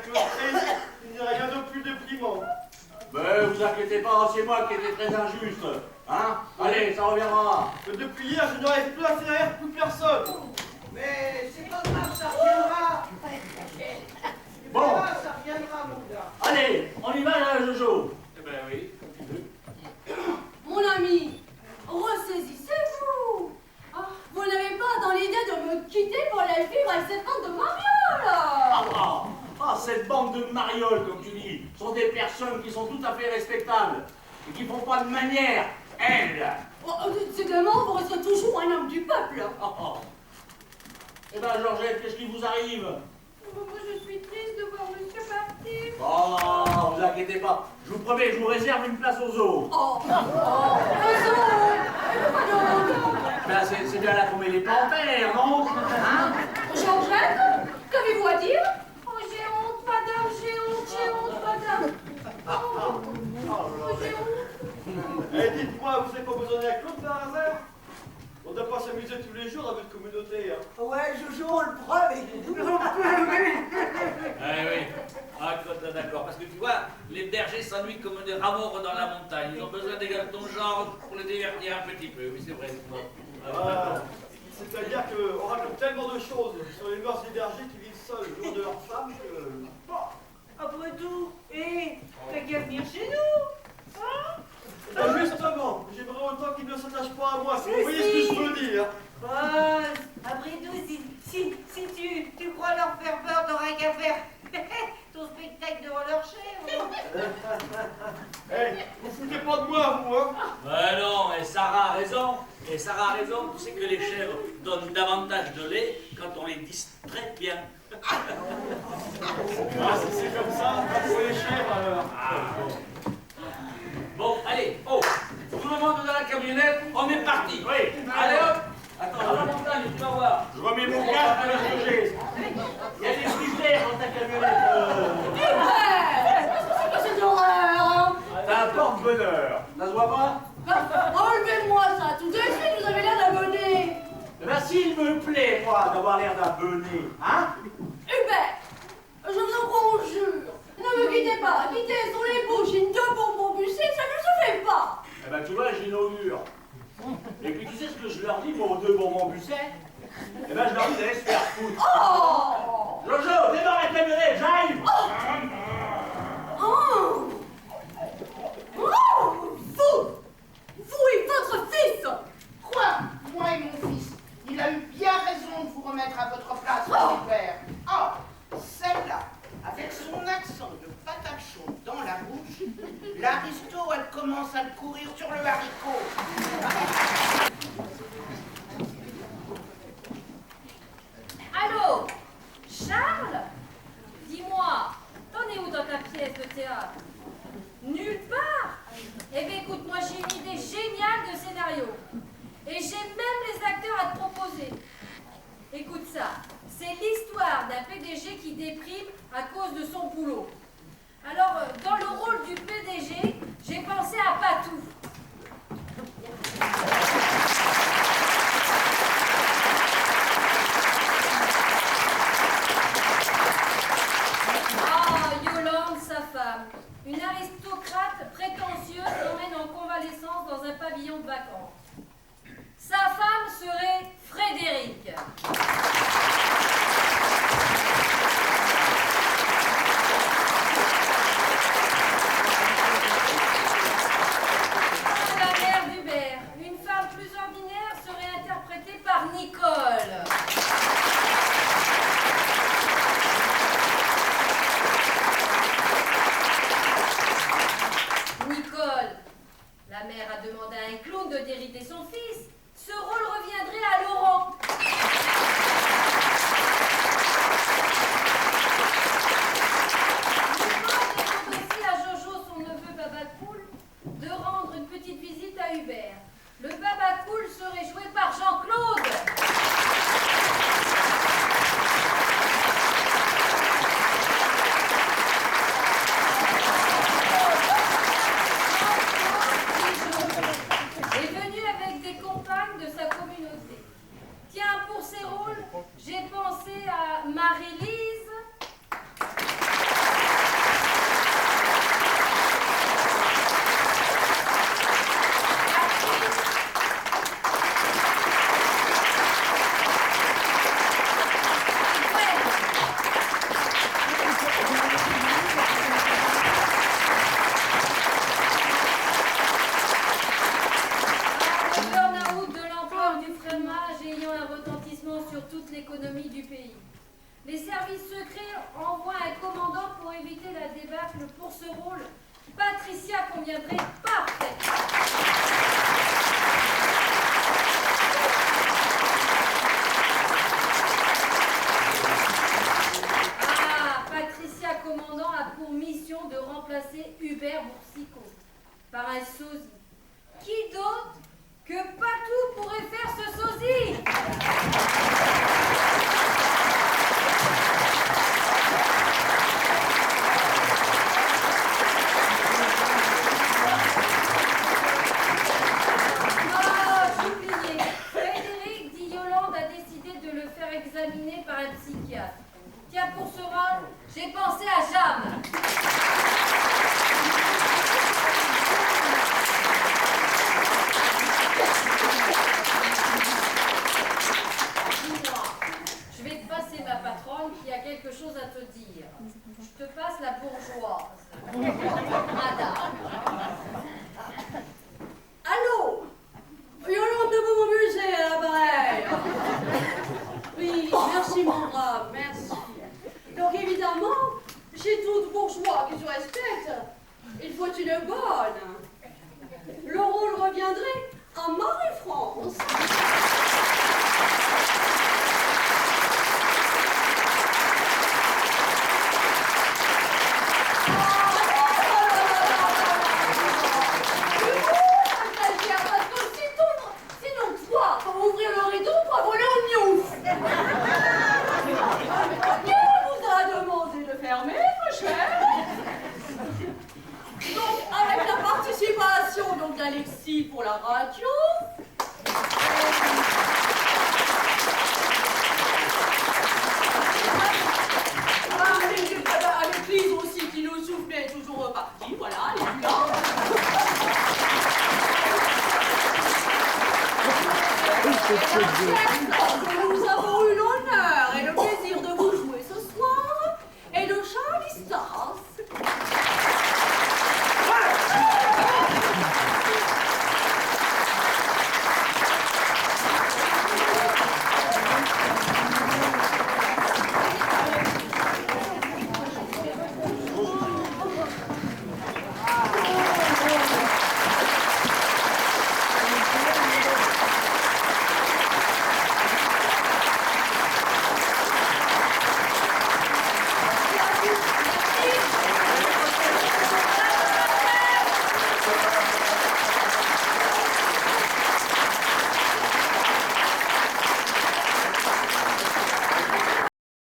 Il n'y a rien de plus déprimant. Mais vous inquiétez pas, c'est moi qui étais très injuste. Hein? Allez, ça reviendra. Depuis hier, je n'arrive plus à faire rire plus personne. Mais c'est pas grave, ça reviendra. Bon. Ça reviendra, mon gars. Allez, on y va là, Jojo. Eh ben oui. Mon ami, ressaisissez-vous. Vous n'avez pas dans l'idée de me quitter pour aller vivre avec cette bande de marioles. Cette bande de marioles, comme tu dis, sont des personnes qui sont tout à fait respectables et qui font pas de manière, elles. Décidément, vous resterez toujours un homme du peuple. Eh ben, Georgette, qu'est-ce qui vous arrive? Moi, je suis triste de voir monsieur partir. Oh, vous inquiétez pas. Je vous promets, je vous réserve une place au zoo. Ben, c'est bien là qu'on met les panthères, non? Hein? Georgette, qu'avez-vous à dire? Oh, j'ai honte, madame, j'ai honte, madame. J'ai honte. Eh, dites-moi, vous savez pas besoin d'un clown par hasard? On ne doit pas s'amuser tous les jours dans votre communauté. Hein. Ouais, Jojo, on le prend avec nous. Ah oui. Ah, d'accord. Parce que tu vois, les bergers s'ennuient comme des ravaures dans la montagne. Ils ont besoin des gars de ton genre pour les divertir un petit peu. Oui, c'est vrai. C'est-à-dire qu'on raconte tellement de choses sur les mœurs des bergers qui vivent seuls le jour de leur femme que... Après tout, t'as qu'à venir chez nous. Hein? Ben justement, j'aimerais autant qu'ils ne s'attachent pas à moi, si vous voyez ce que je veux dire. Après tout, si tu crois leur faire peur, t'auras qu'à faire ton spectacle devant leur chèvre. Eh, vous foutez pas de moi, vous, hein? Ben non, et Sarah a raison. Et Sarah a raison, tu sais que les chèvres donnent davantage de lait quand on les distrait bien. Ah, si c'est comme ça, pas pour les chèvres, alors. Bon, allez, tout le monde dans la camionnette, on est parti. Oui. Allez hop. Attends, la montagne, tu vas voir. Je remets mon casque avec ce que j'ai. Il y a des frigidaires dans ta camionnette. C'est que cette horreur? T'as un porte-bonheur. Ça se voit pas? Enlevez-moi ça, tout de suite, vous avez l'air d'abonner. Eh ben, s'il me plaît, moi, d'avoir l'air d'un bonnet, hein? Hubert, je vous en conjure, ne me quittez pas, quittez sur les bouches une deux bonbons buccés, ça ne se fait pas. Eh ben, tu vois, j'inaugure. Et puis, tu sais ce que je leur dis, moi, aux deux bonbons Busset? Eh ben, je leur dis d'aller se faire foutre. Oh! Jojo, démarre la camionnette, j'arrive! Oh! Vous et votre fils! Quoi? Moi et mon fils. Il a eu bien raison de vous remettre à votre place, mon père. Oh, celle-là, avec son accent de patate chaude dans la bouche, l'aristo, elle commence à le courir sur le haricot. Allô? Charles? Dis-moi, t'en es où dans ta pièce de théâtre? Nulle part? Eh bien écoute, moi j'ai une idée géniale de scénario. Et j'ai même les acteurs à te proposer. Écoute ça, c'est l'histoire d'un PDG qui déprime à cause de son boulot. Alors, dans le rôle du PDG, j'ai pensé à Patou. Yolande, sa femme. Une aristocrate prétentieuse l'emmène en convalescence dans un pavillon de vacances. Sa femme serait Frédéric. La mère d'Hubert, une femme plus ordinaire, serait interprétée par Nicole. Nicole, la mère a demandé à un clown de dériter son fils. Ce rôle reviendrait à Laurent. spectacle pour ce rôle, Patricia conviendrait parfaitement. Ah, Patricia Commandant a pour mission de remplacer Hubert Boursicot par un sosie. Qui d'autre que Patou pourrait faire ce sosie? Ah, j'oubliais. Frédéric dit Yolande a décidé de le faire examiner par un psychiatre. Tiens, pour ce rôle, j'ai pensé à Jeanne. Dis-moi, je vais te passer ma patronne qui a quelque chose à te dire. Je te passe la bourgeoise. Madame. Allô? Yolande de Beaumont-Musée à l'appareil. Oui, merci mon brave, merci. Donc évidemment, chez tout bourgeois qui se respecte, il faut une bonne. Le rôle reviendrait à Marie-France. D'Alexis pour la radio. Avec Lise aussi qui nous souffle, mais toujours reparti. Voilà, elle est là. Nous avons eu l'honneur et le plaisir de vous jouer ce soir et de Charlie Stars.